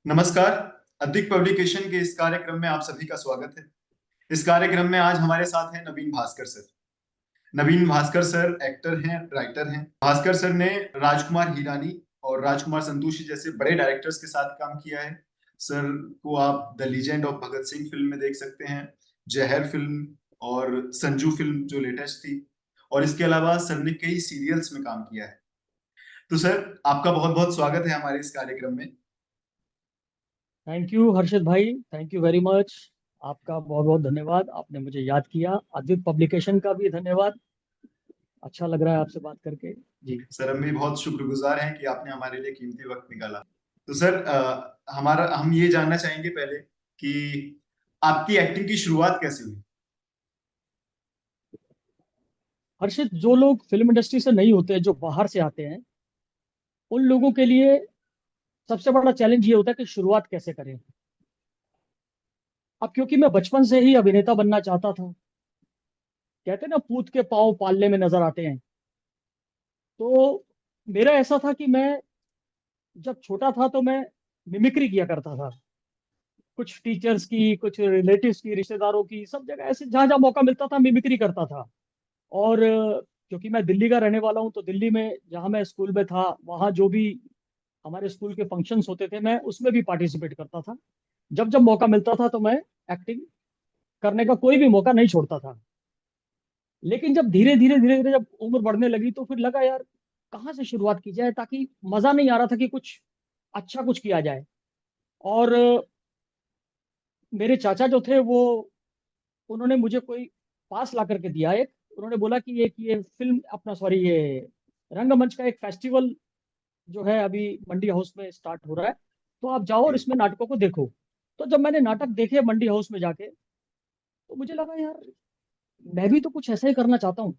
नमस्कार। अधिक पब्लिकेशन के इस कार्यक्रम में आप सभी का स्वागत है। इस कार्यक्रम में आज हमारे साथ हैं नवीन भास्कर सर। नवीन भास्कर सर एक्टर हैं, राइटर हैं। भास्कर सर ने राजकुमार हिरानी और राजकुमार संतोषी जैसे बड़े डायरेक्टर्स के साथ काम किया है। सर को आप the legend of Bhagat Singh film में देख सकते हैं, जहर फिल्म और संजू फिल्म जो लेटेस्ट थी, और इसके अलावा सर ने कई सीरियल्स में काम किया है। तो सर, आपका बहुत बहुत स्वागत है हमारे इस कार्यक्रम में। थैंक यू हर्षित भाई, थैंक यू वेरी मच। आपका बहुत बहुत धन्यवाद, आपने मुझे याद किया। अद्वित पब्लिकेशन का भी धन्यवाद। अच्छा लग रहा है आपसे बात करके जी। सर, हम भी बहुत शुक्रगुजार हैं कि आपने हमारे लिए कीमती वक्त निकाला। तो सर, हमारा हम ये जानना चाहेंगे पहले कि आपकी एक्टिंग की शुरुआत कैसे हुई। हर्षित, जो लोग फिल्म इंडस्ट्री से नहीं होते, जो बाहर से आते हैं, उन लोगों के लिए सबसे बड़ा चैलेंज ये होता है कि शुरुआत कैसे करें। अब क्योंकि मैं बचपन से ही अभिनेता बनना चाहता था, कहते हैं ना, पूत के पाँव पालने में नजर आते हैं। तो मेरा ऐसा था कि मैं जब छोटा था तो मैं मिमिक्री किया करता था। कुछ टीचर्स की, कुछ रिलेटिव्स की, रिश्तेदारों की, सब जगह ऐसे जहां जहां मौका मिलता था मिमिक्री करता था। और क्योंकि मैं दिल्ली का रहने वाला हूँ, तो दिल्ली में जहाँ मैं स्कूल में था, वहाँ जो भी हमारे स्कूल के फंक्शंस होते थे, मैं उसमें भी पार्टिसिपेट करता था। जब जब मौका मिलता था तो मैं एक्टिंग करने का कोई भी मौका नहीं छोड़ता था। लेकिन जब धीरे धीरे जब उम्र बढ़ने लगी तो फिर लगा यार, कहाँ से शुरुआत की जाए, ताकि मजा नहीं आ रहा था कि कुछ अच्छा कुछ किया जाए। और मेरे चाचा जो थे वो, उन्होंने मुझे कोई पास ला करके दिया एक। उन्होंने बोला कि एक ये फिल्म अपना, सॉरी, ये रंगमंच का एक फेस्टिवल जो है अभी मंडी हाउस में स्टार्ट हो रहा है, तो आप जाओ और इसमें नाटकों को देखो। तो जब मैंने नाटक देखे मंडी हाउस में जाके, तो मुझे लगा यार, मैं भी तो कुछ ऐसा ही करना चाहता हूँ।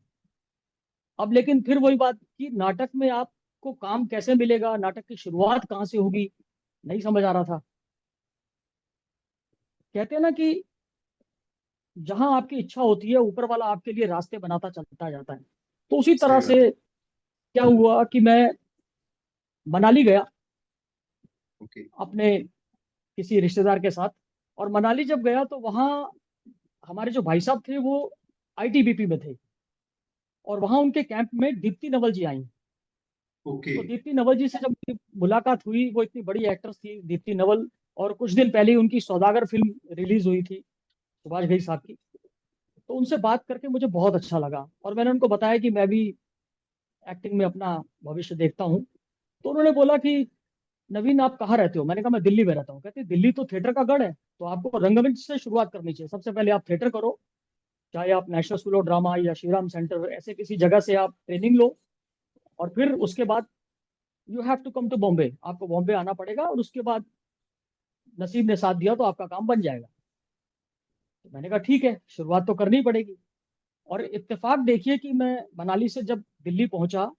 अब लेकिन फिर वही बात कि नाटक में आपको काम कैसे मिलेगा, नाटक की शुरुआत कहाँ से होगी, नहीं समझ आ रहा था। कहते हैं ना कि जहां आपकी इच्छा होती है, ऊपर वाला आपके लिए रास्ते बनाता चलता जाता है। तो उसी तरह सही बात से है। क्या हुआ कि मैं मनाली गया ओके। अपने किसी रिश्तेदार के साथ। और मनाली जब गया तो वहाँ हमारे जो भाई साहब थे वो आईटीबीपी में थे। और वहाँ उनके कैंप में दीप्ति नवल जी आई। ओके। तो दीप्ति नवल जी से जब मेरी मुलाकात हुई, वो इतनी बड़ी एक्ट्रेस थी दीप्ति नवल। और कुछ दिन पहले ही उनकी सौदागर फिल्म रिलीज हुई थी, सुभाष घई साहब की। तो उनसे बात करके मुझे बहुत अच्छा लगा, और मैंने उनको बताया कि मैं भी एक्टिंग में अपना भविष्य देखता हूँ। तो उन्होंने बोला कि नवीन, आप कहाँ रहते हो? मैंने कहा मैं दिल्ली में रहता हूँ। कहते दिल्ली तो थिएटर का गढ़ है, तो आपको रंगमंच से शुरुआत करनी चाहिए। सबसे पहले आप थिएटर करो, चाहे आप नेशनल स्कूल ऑफ ड्रामा या श्रीराम सेंटर ऐसे किसी जगह से आप ट्रेनिंग लो। और फिर उसके बाद you have to come to Bombay, आपको बॉम्बे आना पड़ेगा। और उसके बाद नसीब ने साथ दिया तो आपका काम बन जाएगा। तो मैंने कहा ठीक है, शुरुआत तो करनी ही पड़ेगी। और इत्तेफाक देखिए कि मैं मनाली से जब दिल्ली पहुंचा,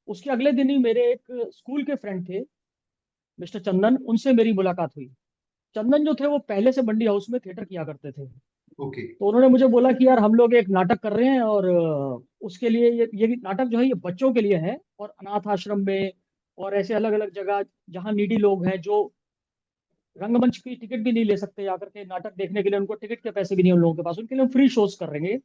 उसके अगले दिन ही मेरे एक स्कूल के फ्रेंड थे, मिस्टर चंदन, उनसे मेरी मुलाकात हुई। चंदन जो थे वो पहले से मंडी हाउस में थिएटर किया करते थे। ओके। तो उन्होंने मुझे बोला कि यार, हम लोग एक नाटक कर रहे हैं, और उसके लिए ये नाटक जो है ये बच्चों के लिए है, और अनाथ आश्रम में और ऐसे अलग अलग जगह जहाँ नीडी लोग हैं, जो रंगमंच की टिकट भी नहीं ले सकते आकर के नाटक देखने के लिए, उनको टिकट के पैसे भी नहीं है उन लोगों के पास, उनके लिए हम फ्री शोज कर रहे हैं।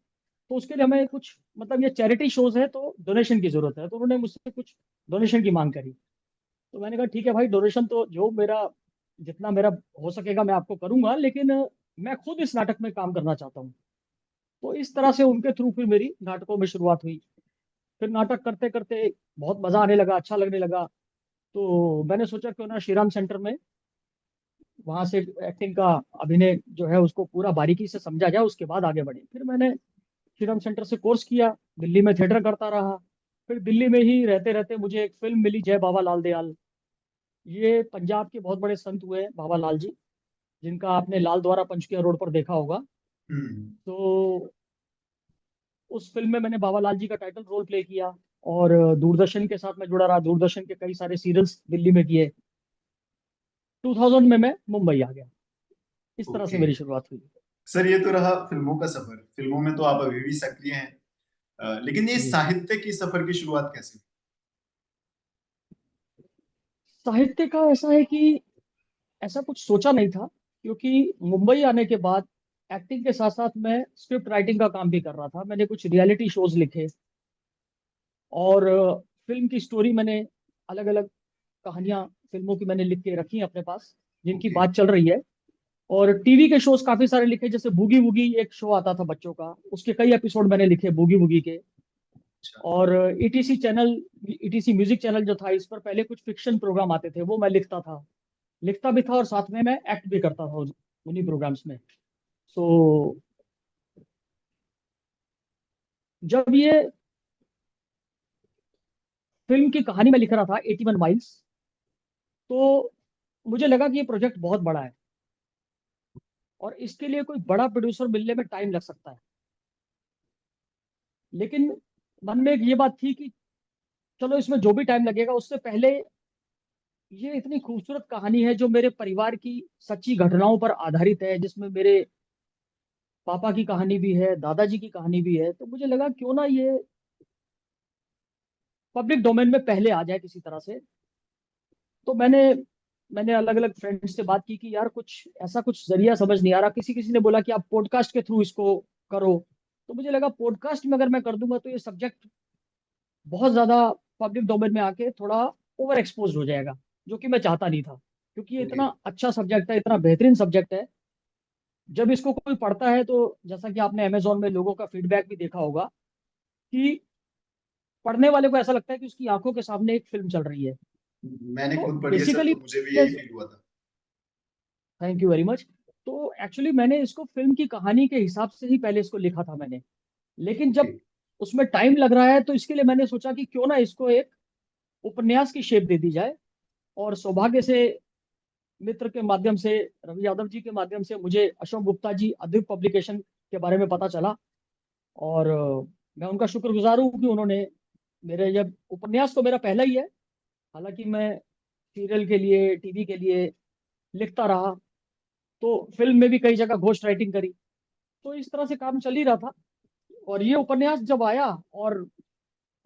तो उसके लिए हमें कुछ, मतलब ये चैरिटी शोज है तो डोनेशन की जरूरत है। तो उन्होंने मुझसे कुछ डोनेशन की मांग करी। तो मैंने कहा ठीक है भाई, डोनेशन तो जो मेरा, जितना मेरा हो सकेगा मैं आपको करूंगा, लेकिन मैं खुद इस नाटक में काम करना चाहता हूँ। तो इस तरह से उनके थ्रू फिर मेरी नाटकों में शुरुआत हुई। फिर नाटक करते करते बहुत मजा आने लगा, अच्छा लगने लगा। तो मैंने सोचा क्यों ना श्रीराम सेंटर में, वहां से एक्टिंग का, अभिनय जो है उसको पूरा बारीकी से समझा जाए, उसके बाद आगे बढ़े। फिर मैंने श्रीराम सेंटर से कोर्स किया, दिल्ली में थिएटर करता रहा। फिर दिल्ली में ही रहते रहते मुझे एक फिल्म मिली, जय बाबा लाल दयाल। ये पंजाब के बहुत बड़े संत हुए बाबा लाल जी, जिनका आपने लाल द्वारा पंचकुला रोड पर देखा होगा। हम्म। तो उस फिल्म में मैंने बाबा लाल जी का टाइटल रोल प्ले किया। और दूरदर्शन के साथ मैं जुड़ा रहा, दूरदर्शन के कई सारे सीरियल्स दिल्ली में किए। 2000 में मैं मुंबई आ गया। इस तरह से ओके। मेरी शुरुआत हुई। सर, ये तो रहा फिल्मों का सफर। फिल्मों में तो आप अभी भी सक्रिय हैं। लेकिन ये जी। साहित्य की सफर की शुरुआत कैसे साहित्य का ऐसा है कि ऐसा कुछ सोचा नहीं था, क्योंकि मुंबई आने के बाद एक्टिंग के साथ साथ मैं स्क्रिप्ट राइटिंग का काम भी कर रहा था। मैंने कुछ रियलिटी शोज लिखे, और फिल्म की स्टोरी मैंने अलग अलग कहानियां फिल्मों की मैंने लिख के रखी हैं अपने पास, जिनकी ओके। बात चल रही है। और टीवी के शोज काफी सारे लिखे, जैसे बूगी वूगी एक शो आता था बच्चों का, उसके कई एपिसोड मैंने लिखे बूगी वूगी के। अच्छा। और etc channel, etc music channel जो था, इस पर पहले कुछ फिक्शन प्रोग्राम आते थे, वो मैं लिखता भी था, और साथ में मैं एक्ट भी करता था उन्हीं प्रोग्राम्स में। सो जब ये फिल्म की कहानी मैं लिख रहा था 81 माइल्स, तो मुझे लगा कि ये प्रोजेक्ट बहुत बड़ा है, और इसके लिए कोई बड़ा प्रोड्यूसर मिलने में टाइम लग सकता है। लेकिन मन में एक ये बात थी कि चलो, इसमें जो भी टाइम लगेगा, उससे पहले ये इतनी खूबसूरत कहानी है जो मेरे परिवार की सच्ची घटनाओं पर आधारित है, जिसमें मेरे पापा की कहानी भी है, दादाजी की कहानी भी है। तो मुझे लगा क्यों ना ये पब्लिक डोमेन में पहले आ जाए किसी तरह से। तो मैंने मैंने अलग अलग फ्रेंड्स से बात की कि यार कुछ ऐसा कुछ जरिया समझ नहीं आ रहा। किसी किसी ने बोला कि आप पॉडकास्ट के थ्रू इसको करो। तो मुझे लगा पॉडकास्ट में अगर मैं कर दूंगा तो ये सब्जेक्ट बहुत ज्यादा पब्लिक डोमेन में आके थोड़ा ओवर एक्सपोज हो जाएगा, जो कि मैं चाहता नहीं था, क्योंकि ये ओके। इतना अच्छा सब्जेक्ट है, इतना बेहतरीन सब्जेक्ट है। जब इसको कोई पढ़ता है, तो जैसा कि आपने अमेजोन में लोगों का फीडबैक भी देखा होगा, कि पढ़ने वाले को ऐसा लगता है कि उसकी आंखों के सामने एक फिल्म चल रही है। मैंने तो खुद पढ़ी है सर, बेसिकली, तो मुझे भी यही फील हुआ था। Thank you very much. तो एक्चुअली मैंने इसको फिल्म की कहानी के हिसाब से ही पहले इसको लिखा था मैंने। लेकिन ओके। जब उसमें टाइम लग रहा है, तो इसके लिए मैंने सोचा कि क्यों ना इसको एक उपन्यास की शेप दे दी जाए। और सौभाग्य से मित्र के माध्यम से, रवि यादव जी के माध्यम से, मुझे अशोक गुप्ता जी अद्भुत पब्लिकेशन के बारे में पता चला। और मैं उनका शुक्रगुजार हूँ कि उन्होंने मेरे, जब उपन्यास तो मेरा पहला ही है, हालांकि मैं सीरियल के लिए, टीवी के लिए लिखता रहा, तो फिल्म में भी कई जगह घोस्ट राइटिंग करी, तो इस तरह से काम चल ही रहा था। और ये उपन्यास जब आया, और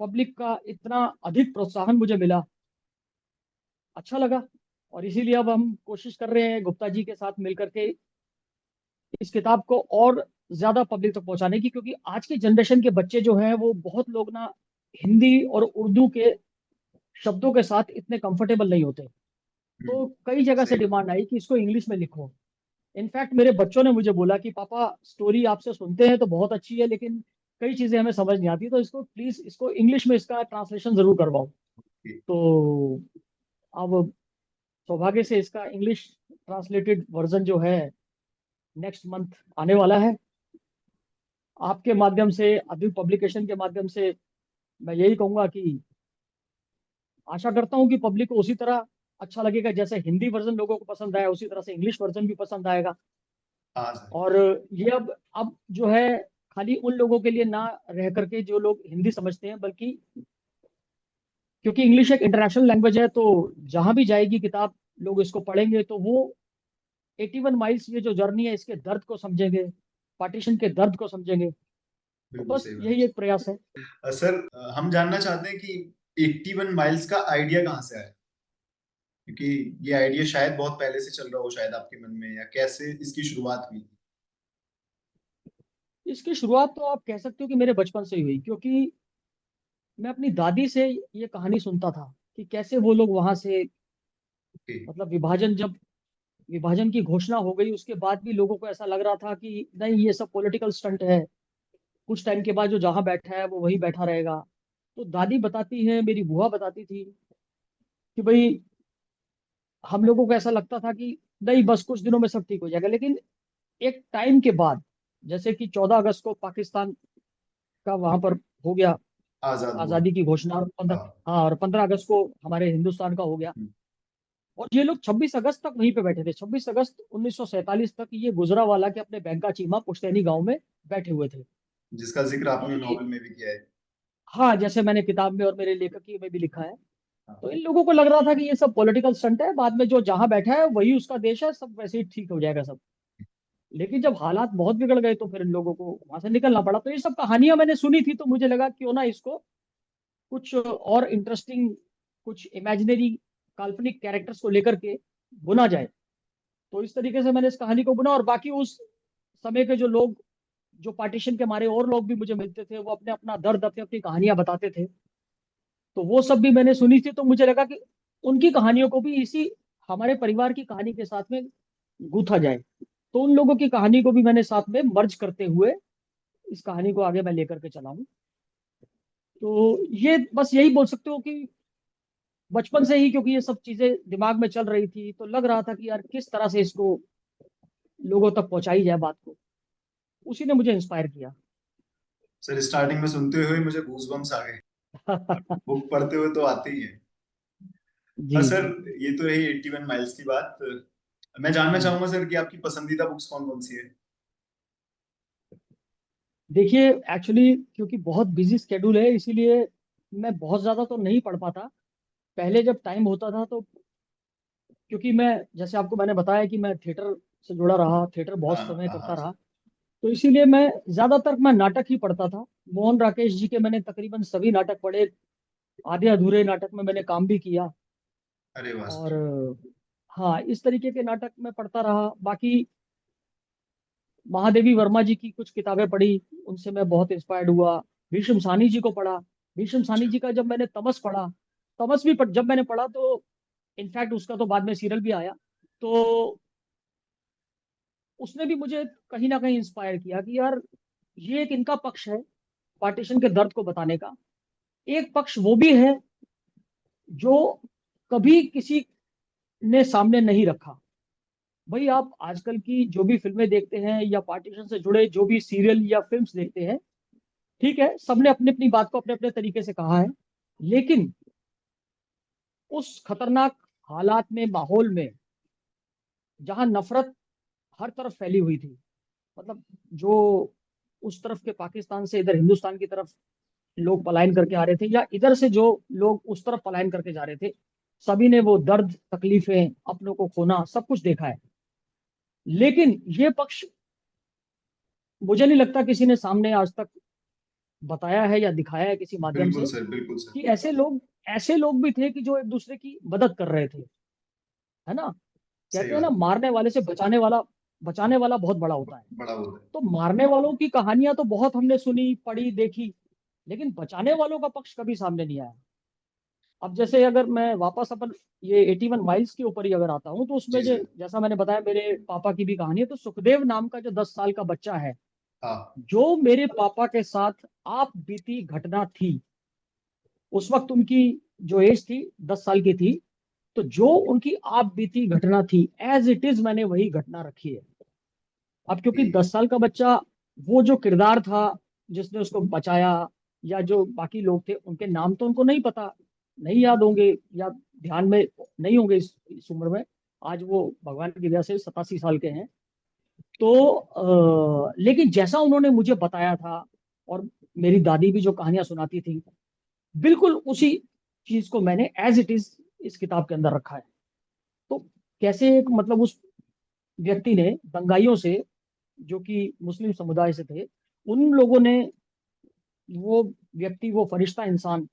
पब्लिक का इतना अधिक प्रोत्साहन मुझे मिला, अच्छा लगा। और इसीलिए अब हम कोशिश कर रहे हैं गुप्ता जी के साथ मिलकर के इस किताब को और ज्यादा पब्लिक तक पहुंचाने की, क्योंकि आज की जनरेशन के बच्चे जो हैं, वो बहुत लोग ना हिंदी और उर्दू के शब्दों के साथ इतने कंफर्टेबल नहीं होते। हम्म, तो कई जगह से सही बात। डिमांड आई कि इसको इंग्लिश में लिखो। इनफैक्ट मेरे बच्चों ने मुझे बोला कि पापा, स्टोरी आपसे सुनते हैं तो बहुत अच्छी है, लेकिन कई चीजें हमें समझ नहीं आती, तो इसको प्लीज, इसको इंग्लिश में इसका ट्रांसलेशन जरूर करवाओ। ओके। तो अब सौभाग्य से इसका इंग्लिश ट्रांसलेटेड वर्जन जो है, नेक्स्ट मंथ आने वाला है। आपके माध्यम से, अद्भुत पब्लिकेशन के माध्यम से, मैं यही कहूंगा कि आशा करता हूँ कि पब्लिक को उसी तरह अच्छा लगेगा, जैसे हिंदी वर्जन लोगों को पसंद आया, उसी तरह से इंग्लिश वर्जन भी पसंद आएगा। हाँ सर। और ये अब जो है, खाली उन लोगों के लिए ना रह करके जो लोग हिंदी समझते हैं, बल्कि क्योंकि इंग्लिश एक इंटरनेशनल लैंग्वेज है, तो जहां भी जाएगी किताब, लोग इसको पढ़ेंगे तो वो 81 माइल्स, ये जो जर्नी है, इसके दर्द को समझेंगे, पार्टीशन के दर्द को समझेंगे। तो बिल्कुल बस सही बात। यही एक प्रयास है। सर, हम जानना चाहते हैं कि 81 माइल्स का आइडिया कहाँ से आया, क्योंकि ये आइडिया शायद बहुत पहले से चल रहा हो शायद आपके मन में, या कैसे इसकी शुरुआत हुई थी। इसकी शुरुआत तो आप कह सकते हो कि मेरे बचपन से ही हुई, क्योंकि मैं अपनी दादी से ये कहानी सुनता था कि कैसे वो लोग वहां से, ओके। मतलब विभाजन की घोषणा हो गई, उसके बाद भी लोगों को ऐसा लग रहा था कि नहीं, ये सब पॉलिटिकल स्टंट है, कुछ टाइम के बाद जो जहां बैठा है वो वहीं बैठा रहेगा। तो दादी बताती है, मेरी बुआ बताती थी कि भाई, हम लोगों को ऐसा लगता था कि नहीं, बस कुछ दिनों में सब ठीक हो जाएगा। लेकिन एक टाइम के बाद, जैसे कि 14 अगस्त को पाकिस्तान का वहां पर हो गया, आजाद हुआ। आजादी की घोषणा, और हाँ। 15, हाँ, और 15 अगस्त को हमारे हिंदुस्तान का हो गया। हम्म, और ये लोग 26 अगस्त तक वहीं पे बैठे थे, 26 अगस्त 1947 तक ये गुजरावाला के अपने बैंका चीमा पुश्तैनी गांव में बैठे हुए थे। जिसका जिक्र आपने कि नॉवेल में भी किया है। हाँ, जैसे मैंने किताब में और मेरे लेखकी में भी लिखा है। हाँ। तो इन लोगों को लग रहा था कि ये सब पॉलिटिकल स्टंट है, बाद में जो जहां बैठा है वही उसका देश है, सब वैसे ही ठीक हो जाएगा सब। लेकिन जब हालात बहुत बिगड़ गए, तो फिर इन लोगों को वहां से निकलना पड़ा। तो ये सब कहानियां मैंने सुनी थी, तो मुझे लगा क्यों ना इसको कुछ और इंटरेस्टिंग, कुछ इमेजिनरी, काल्पनिक कैरेक्टर्स को लेकर के बुना जाए। तो इस तरीके से मैंने इस कहानी को बुना। और बाकी उस समय के जो लोग, जो पार्टीशन के मारे और लोग भी मुझे मिलते थे, वो अपने अपना दर्द, अपनी अपनी कहानियां बताते थे। तो वो सब भी मैंने सुनी थी। तो मुझे लगा कि उनकी कहानियों को भी इसी हमारे परिवार की कहानी के साथ में गूंथा जाए। तो उन लोगों की कहानी को भी मैंने साथ में मर्ज करते हुए इस कहानी को आगे मैं लेकर के चला हूँ। तो ये बस यही बोल सकते हो कि बचपन से ही, क्योंकि ये सब चीजें दिमाग में चल रही थी, तो लग रहा था कि यार किस तरह से इसको लोगों तक पहुंचाई जाए बात को। उसी ने मुझे इंस्पायर किया। सर स्टार्टिंग में सुनते हुए मुझे गूजबम्स आ गए, और बुक पढ़ते हुए तो आते ही है। जी सर जी। ये तो है 81 माइल्स की बात। मैं जानना हम्म। चाहूंगा सर कि आपकी पसंदीदा बुक्स कौन कौन सी है। देखिए, एक्चुअली क्योंकि बहुत बिजी स्केड्यूल है, इसीलिए मैं बहुत ज्यादा तो नहीं पढ़ पाता। पहले जब टाइम होता था तो, क्योंकि मैं, जैसे आपको मैंने बताया कि मैं थिएटर से जुड़ा रहा, थिएटर बहुत हाँ समय हाँ करता हाँ रहा, सर। तो इसीलिए मैं नाटक ही पढ़ता था। मोहन राकेश जी के मैंने तकरीबन सभी नाटक पढ़े। आधे अधूरे नाटक में मैंने काम भी किया। अरे वाह और सर। हाँ, इस तरीके के नाटक मैं पढ़ता रहा। बाकी महादेवी वर्मा जी की कुछ किताबें पढ़ी, उनसे मैं बहुत इंस्पायर्ड हुआ। भीष्म सानी जी को पढ़ा। भीष्म सानी अच्छा। जी का जब मैंने तमस पढ़ा, जब मैंने पढ़ा तो इनफैक्ट उसका तो बाद में सीरियल भी आया। तो उसने भी मुझे कहीं ना कहीं इंस्पायर किया कि यार, ये एक इनका पक्ष है पार्टीशन के दर्द को बताने का। एक पक्ष वो भी है जो कभी किसी ने सामने नहीं रखा। भाई, आप आजकल की जो भी फिल्में देखते हैं या पार्टीशन से जुड़े जो भी सीरियल या फिल्म्स देखते हैं, ठीक है, सबने अपनी अपनी बात को अपने अपने तरीके से कहा है। लेकिन उस खतरनाक हालात में, माहौल में, जहां नफरत हर तरफ फैली हुई थी, मतलब जो उस तरफ के पाकिस्तान से इधर हिंदुस्तान की तरफ लोग पलायन करके आ रहे थे, या इधर से जो लोग उस तरफ पलायन करके जा रहे थे, सभी ने वो दर्द, तकलीफें, अपनों को खोना, सब कुछ देखा है। लेकिन ये पक्ष मुझे नहीं लगता किसी ने सामने आज तक बताया है या दिखाया है किसी माध्यम बिल्कुल से, सर, बिल्कुल सर। कि ऐसे लोग भी थे कि जो एक दूसरे की मदद कर रहे थे। है ना? सही कहते हैं ना, बात। मारने वाले से बचाने वाला बहुत बड़ा होता है। बड़ा होता है। तो मारने वालों की कहानियां तो बहुत हमने सुनी, पढ़ी, देखी, लेकिन बचाने वालों का पक्ष कभी सामने नहीं आया। अब जैसे अगर मैं वापस अपन ये 81 माइल्स के ऊपर ही अगर आता हूँ, तो उसमें जी जो, सर। जैसा मैंने बताया, मेरे पापा की भी कहानी है। तो सुखदेव नाम का जो 10 साल का बच्चा है, हाँ। जो मेरे पापा के साथ आप बीती घटना थी, उस वक्त उनकी जो एज थी 10 साल की थी, तो जो उनकी आप बीती घटना थी, एज इट इज मैंने वही घटना रखी है। अब क्योंकि ठीक। 10 साल का बच्चा, वो जो किरदार था जिसने उसको बचाया, या जो बाकी लोग थे उनके नाम तो उनको नहीं पता, नहीं याद होंगे, या ध्यान में नहीं होंगे इस उम्र में। आज वो भगवान की दया से 87 साल के हैं। तो लेकिन जैसा उन्होंने मुझे बताया था, और मेरी दादी भी जो कहानियां सुनाती थी, बिल्कुल उसी चीज को मैंने एज इट इज इस किताब के अंदर रखा है। तो कैसे एक, मतलब उस व्यक्ति ने दंगाइयों से, जो कि मुस्लिम समुदाय से थे, उन लोगों ने, वो व्यक्ति, वो फरिश्ता इंसान,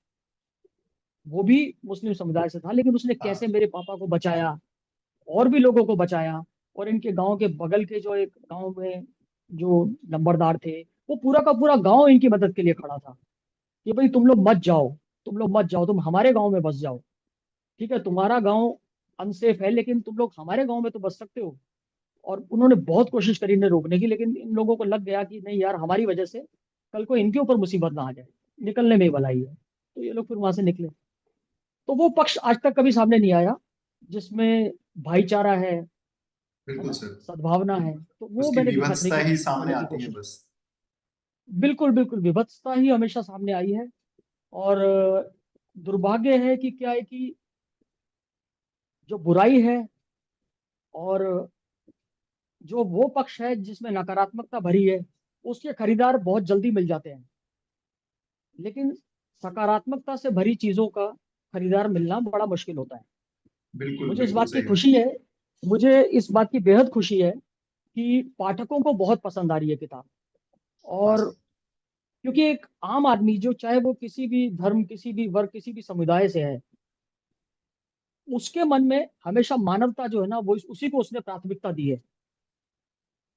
वो भी मुस्लिम समुदाय से था, लेकिन उसने कैसे हाँ मेरे पापा को बचाया, और भी लोगों को बचाया। और इनके गांव के बगल के जो एक गांव में जो नंबरदार थे, वो पूरा का पूरा गांव इनकी मदद के लिए खड़ा था कि भाई तुम लोग मत जाओ, तुम लोग मत जाओ, तुम हमारे गांव में बस जाओ। ठीक है, तुम्हारा गांव अनसेफ है, लेकिन तुम लोग हमारे गांव में तो बस सकते हो। और उन्होंने बहुत कोशिश करी इन्हें रोकने की, लेकिन इन लोगों को लग गया कि नहीं यार, हमारी वजह से कल को इनके ऊपर मुसीबत ना आ जाए, निकलने में ही भलाई है। तो ये लोग फिर वहां से निकले। तो वो पक्ष आज तक कभी सामने नहीं आया, जिसमें भाईचारा है बिल्कुल ना, सर। सद्भावना है। तो वो उसकी मैंने विभत्सता ही सामने दिखाने की आती है कोशिश की। बस। बिल्कुल बिल्कुल, विभत्सता ही हमेशा सामने आई है। और दुर्भाग्य है कि क्या है कि जो बुराई है, और जो वो पक्ष है जिसमें नकारात्मकता भरी है, उसके खरीदार बहुत जल्दी मिल जाते हैं। लेकिन सकारात्मकता से भरी चीजों का खरीदार मिलना बड़ा मुश्किल होता है। बिल्कुल मुझे इस बिल्कुल बात की सही बात। खुशी है, मुझे इस बात की बेहद खुशी है कि पाठकों को बहुत पसंद आ रही है किताब। हाँ और सर। क्योंकि एक आम आदमी, जो चाहे वो किसी भी धर्म, किसी भी वर्ग, किसी भी समुदाय से है, उसके मन में हमेशा मानवता जो है ना, वो उसी को उसने प्राथमिकता दी है।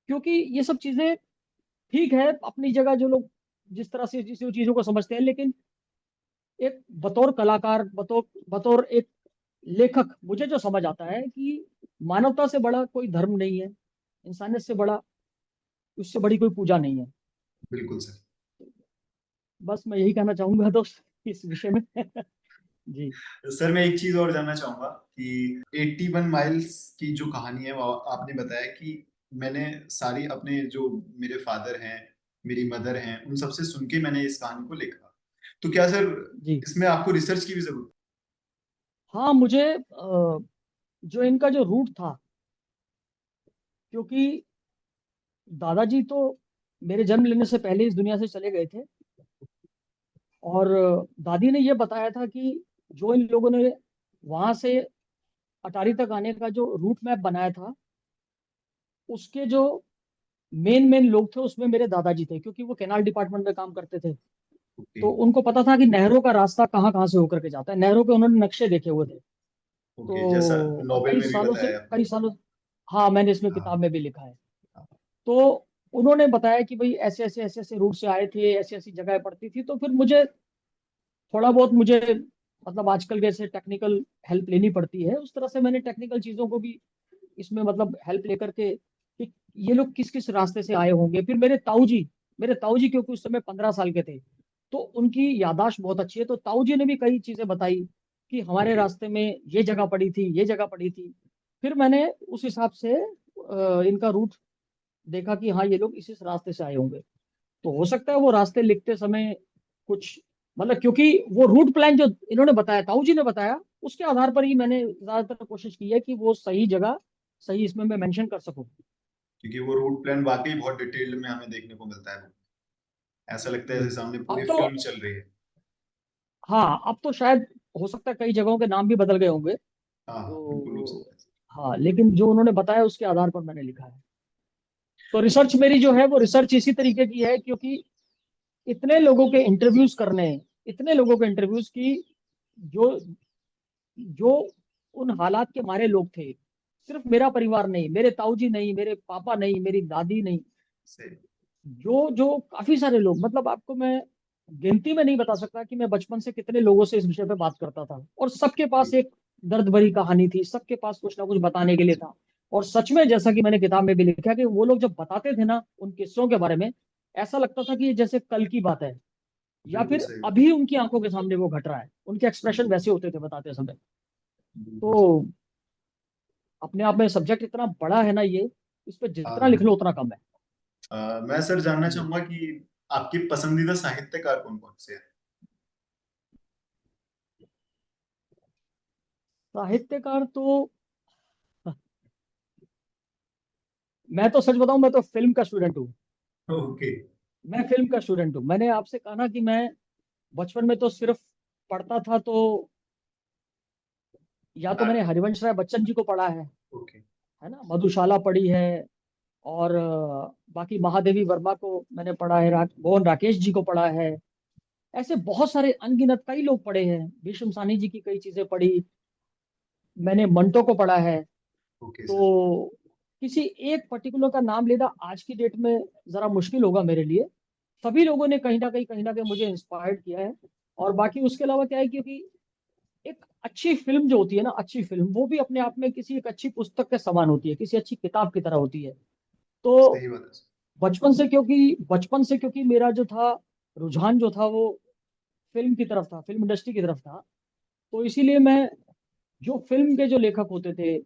क्योंकि ये सब चीजें ठीक है अपनी जगह, जो लोग जिस तरह से जिस चीजों को समझते हैं, लेकिन एक बतौर कलाकार, बतौर बतौर एक लेखक, मुझे जो समझ आता है कि मानवता से बड़ा कोई धर्म नहीं है, इंसानियत से बड़ा, उससे बड़ी कोई पूजा नहीं है। बिल्कुल सर। बस मैं यही कहना चाहूंगा दोस्त इस विषय में। जी। सर मैं एक चीज और जानना चाहूंगा कि 81 माइल्स की जो कहानी है वो आपने बताया कि मैंने सारी अपने जो मेरे फादर हैं, मेरी मदर हैं, उन सबसे सुन के मैंने इस कहानी को लिखा। तो क्या सर जी। इसमें आपको रिसर्च की भी जरूरत? हाँ, मुझे जो इनका जो रूट था, क्योंकि दादाजी तो मेरे जन्म लेने से पहले इस दुनिया से चले गए थे, और दादी ने ये बताया था कि जो इन लोगों ने वहां से अटारी तक आने का जो रूट मैप बनाया था, उसके जो मेन मेन लोग थे उसमें मेरे दादाजी थे, क्योंकि वो कैनाल डिपार्टमेंट में काम करते थे। ओके। तो उनको पता था कि नहरों का रास्ता कहाँ कहाँ से होकर के जाता है, नहरों के उन्होंने नक्शे देखे हुए थे। ओके, जैसा तो नोवेल कई में भी सालों से, बताया आपने। कई सालों, हाँ मैंने इसमें किताब हाँ। में भी लिखा है। तो उन्होंने बताया कि भाई ऐसे ऐसे ऐसे ऐसे रूट से आए थे, ऐसी ऐसी जगह पड़ती थी। तो फिर मुझे थोड़ा बहुत, मुझे मतलब आजकल जैसे टेक्निकल हेल्प लेनी पड़ती है, उस तरह से मैंने टेक्निकल चीजों को भी इसमें मतलब हेल्प लेकर के कि ये लोग किस किस रास्ते से आए होंगे। फिर मेरे ताऊ जी क्योंकि उस समय 15 साल के थे, तो उनकी याददाश्त बहुत अच्छी है, तो ताऊ जी ने भी कई चीजें बताई कि हमारे ओके। रास्ते में ये जगह पड़ी थी, ये जगह पड़ी थी। फिर मैंने उस हिसाब से इनका रूट देखा कि हाँ ये लोग इस रास्ते से आए होंगे। तो हो सकता है वो रास्ते लिखते समय कुछ, मतलब क्योंकि वो रूट प्लान जो इन्होंने बताया, ताऊ जी ने बताया, उसके आधार पर ही मैंने ज्यादातर कोशिश की है कि वो सही जगह, सही इसमें मैं मेंशन कर सकूं। क्योंकि वो रूट प्लान वाकई बहुत डिटेल्ड में हमें देखने को मिलता है। ऐसा लगता है जी। जैसे सामने अब पूरी तो, फिल्म चल रही है। हाँ अब तो शायद हो सकता है कई जगहों के नाम भी बदल गए होंगे। हाँ हाँ, बिल्कुल हो तो सकता है। हाँ, लेकिन जो उन्होंने बताया उसके आधार पर मैंने लिखा है। तो रिसर्च मेरी जो है वो रिसर्च इसी तरीके की है, क्योंकि इतने लोगों के इंटरव्यूज करने, इतने लोगों के इंटरव्यूज की, जो जो उन हालात के मारे लोग थे, सिर्फ मेरा परिवार नहीं, मेरे ताऊ जी नहीं, मेरे पापा नहीं, मेरी दादी नहीं, सही। जो जो काफी सारे लोग, मतलब आपको मैं गिनती में नहीं बता सकता कि मैं बचपन से कितने लोगों से इस विषय पे बात करता था, और सबके पास एक दर्द भरी कहानी थी, सबके पास कुछ ना कुछ बताने के लिए था। और सच में, जैसा कि मैंने किताब में भी लिखा, कि वो लोग जब बताते थे ना उन किस्सों के बारे में, ऐसा लगता था कि ये जैसे कल की बात है, या बिल्कुल फिर सही बात। अभी उनकी आंखों के सामने वो घट रहा है। उनके एक्सप्रेशन वैसे होते थे बताते समय। बिल्कुल सही। तो अपने आप में सब्जेक्ट इतना बड़ा है ना ये, इस पे हाँ जितना लिख हाँ। लो उतना कम है। मैं सर जानना जी। चाहूंगा कि आपके पसंदीदा साहित्यकार कौन कौन से हैं? साहित्यकार तो, मैं तो सच बताऊं, मैं तो फिल्म का स्टूडेंट हूँ। ओके। मैं फिल्म का स्टूडेंट हूँ। मैंने आपसे कहा ना कि मैं बचपन में तो सिर्फ पढ़ता था, तो या तो मैंने नाटक। हरिवंश राय बच्चन जी को पढ़ा ओके। है ना, मधुशाला पढ़ी है, और बाकी महादेवी वर्मा को मैंने पढ़ा है, मोहन राकेश जी को पढ़ा है। ऐसे बहुत सारे अनगिनत कई लोग पढ़े हैं, भीष्म सानी जी की कई चीजें पढ़ी, मैंने मंटो को पढ़ा है। Okay sir. तो किसी एक पर्टिकुलर का नाम लेना आज की डेट में जरा मुश्किल होगा मेरे लिए। सभी लोगों ने कहीं ना कहीं मुझे इंस्पायर्ड किया है। और बाकी उसके अलावा क्या है, क्योंकि एक अच्छी फिल्म जो होती है ना, अच्छी फिल्म वो भी अपने आप में किसी एक अच्छी पुस्तक के समान होती है, किसी अच्छी किताब की तरह होती है। तो सही बात है सर। बचपन से क्योंकि मेरा जो था, रुझान जो था वो फिल्म की तरफ था, फिल्म इंडस्ट्री की तरफ था। तो इसीलिए मैं जो फिल्म के जो लेखक होते थे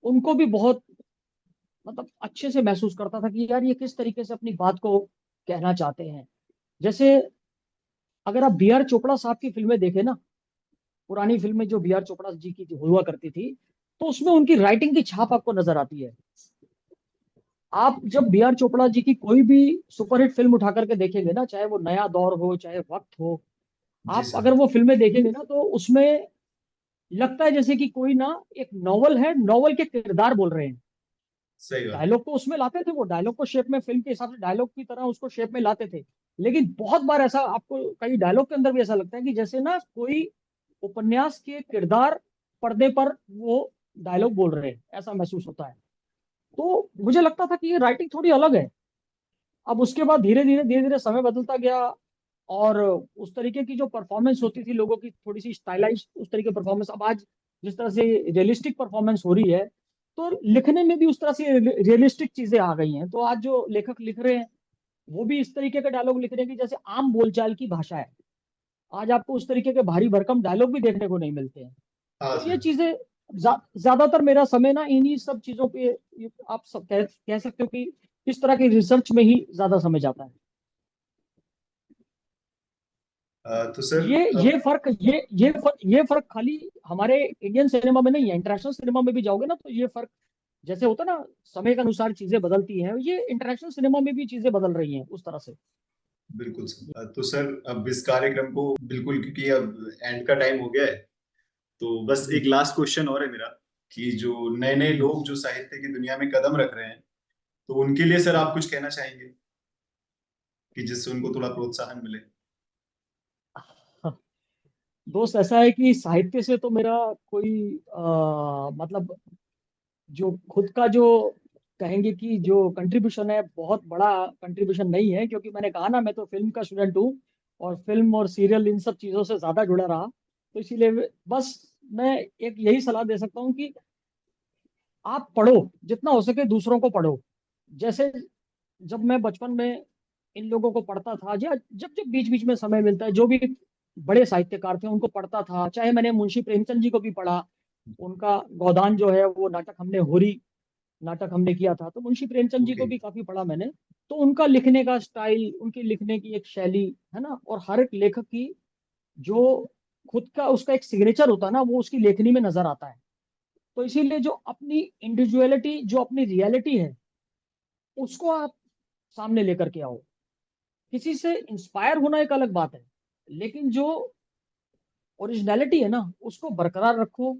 उनको भी बहुत, मतलब अच्छे से महसूस करता था कि यार ये किस तरीके से अपनी बात को कहना चाहते हैं। जैसे अगर आप बी आर चोपड़ा साहब की फिल्में देखें ना, पुरानी फिल्में जो बी आर चोपड़ा जी की हुआ करती थी, तो उसमें उनकी राइटिंग की छाप आपको नजर आती है। आप जब बी आर चोपड़ा जी की कोई भी सुपरहिट फिल्म उठा करके देखेंगे ना, चाहे वो नया दौर हो चाहे वक्त हो, जी आप सर। अगर वो फिल्में देखेंगे ना, तो उसमें लगता है जैसे कि कोई ना एक नॉवल है, नॉवल के किरदार बोल रहे हैं। सही बात। डायलॉग तो उसमें लाते थे, वो डायलॉग को शेप में, फिल्म के हिसाब से डायलॉग की तरह उसको शेप में लाते थे। लेकिन बहुत बार ऐसा आपको कई डायलॉग के अंदर भी ऐसा लगता है कि जैसे ना कोई उपन्यास के किरदार पर्दे पर वो डायलॉग बोल रहे हैं, ऐसा महसूस होता है। तो मुझे लगता था कि ये राइटिंग थोड़ी अलग है। अब उसके बाद धीरे धीरे समय बदलता गया, और उस तरीके की जो परफॉर्मेंस होती थी लोगों की, थोड़ी सी स्टाइलाइज उस तरीके परफॉर्मेंस, अब आज जिस तरह से रियलिस्टिक परफॉर्मेंस हो रही है, तो लिखने में भी उस तरह से रियलिस्टिक चीजें आ गई हैं। तो आज जो लेखक लिख रहे हैं वो भी इस तरीके के डायलॉग लिख रहे हैं कि जैसे आम बोलचाल की भाषा है। आज आपको उस तरीके के भारी भरकम डायलॉग भी देखने को नहीं मिलते हैं। हाँ तो ये सर। चीजें ज्यादातर मेरा समय ना इन्हीं सब चीजों पे, आप सब कह सकते हो कि इस तरह की रिसर्च में ही ज्यादा समय जाता है। तो सर ये फर्क, ये फर्क खाली हमारे इंडियन सिनेमा में नहीं है, इंटरनेशनल सिनेमा में भी जाओगे ना तो ये फर्क, जैसे होता है ना समय के अनुसार चीजें बदलती हैं, ये इंटरनेशनल सिनेमा में भी चीजें बदल रही हैं उस तरह से। बिल्कुल सर। तो सर अब इस कार्यक्रम को बिल्कुल, क्योंकि अब एंड का टाइम हो गया है, तो बस जी एक लास्ट क्वेश्चन और है मेरा, कि जो नए नए लोग जो साहित्य की दुनिया में कदम रख रहे हैं, तो उनके लिए सर आप कुछ कहना चाहेंगे, कि जिससे उनको थोड़ा प्रोत्साहन मिले। दोस्त, ऐसा है कि साहित्य से तो मेरा कोई मतलब जो खुद का जो कहेंगे कि जो कंट्रीब्यूशन है, बहुत बड़ा कंट्रीब्यूशन नहीं है, क्योंकि मैंने कहा ना मैं तो फिल्म का स्टूडेंट हूँ, और फिल्म और सीरियल इन सब चीज़ों से ज़्यादा जुड़ा रहा। तो इसीलिए बस मैं एक यही सलाह दे सकता हूँ कि आप पढ़ो, जितना हो सके दूसरों को पढ़ो। जैसे जब मैं बचपन में इन लोगों को पढ़ता था, या जब जब बीच बीच में समय मिलता है, जो भी बड़े साहित्यकार थे उनको पढ़ता था, चाहे मैंने मुंशी प्रेमचंद जी को भी पढ़ा, उनका गोदान जो है वो नाटक हमने, होरी नाटक हमने किया था, तो मुंशी प्रेमचंद जी ओके। को भी काफी पढ़ा मैंने। तो उनका लिखने का स्टाइल, उनकी लिखने की एक शैली है ना, और हर एक लेखक की जो खुद का उसका एक सिग्नेचर होता है ना, वो उसकी लेखनी में नजर आता है। तो इसीलिए जो अपनी इंडिविजुअलिटी, जो अपनी रियलिटी है, उसको आप सामने लेकर के आओ। किसी से इंस्पायर होना एक अलग बात है, लेकिन जो ओरिजिनलिटी है ना, उसको बरकरार रखो,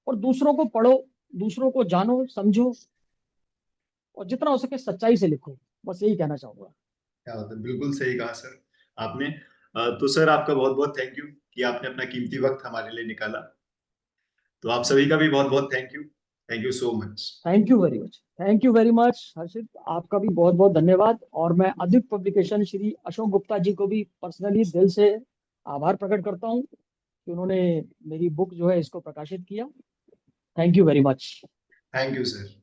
और दूसरों को पढ़ो, दूसरों को जानो समझो, और जितना हो सके सच्चाई से लिखो। बस यही कहना चाहूंगा। क्या बात है, बिल्कुल सही कहा सर आपने। तो सर आपका बहुत बहुत थैंक यू कि आपने अपना कीमती वक्त हमारे लिए निकाला। तो आप सभी का भी बहुत बहुत thank you so much. Thank you very much, thank you very much Harshit, आपका भी बहुत बहुत धन्यवाद। और मैं अधिक पब्लिकेशन श्री अशोक गुप्ता जी को भी पर्सनली दिल से आभार प्रकट करता हूँ कि उन्होंने मेरी बुक जो है इसको प्रकाशित किया। Thank you very much. Thank you sir.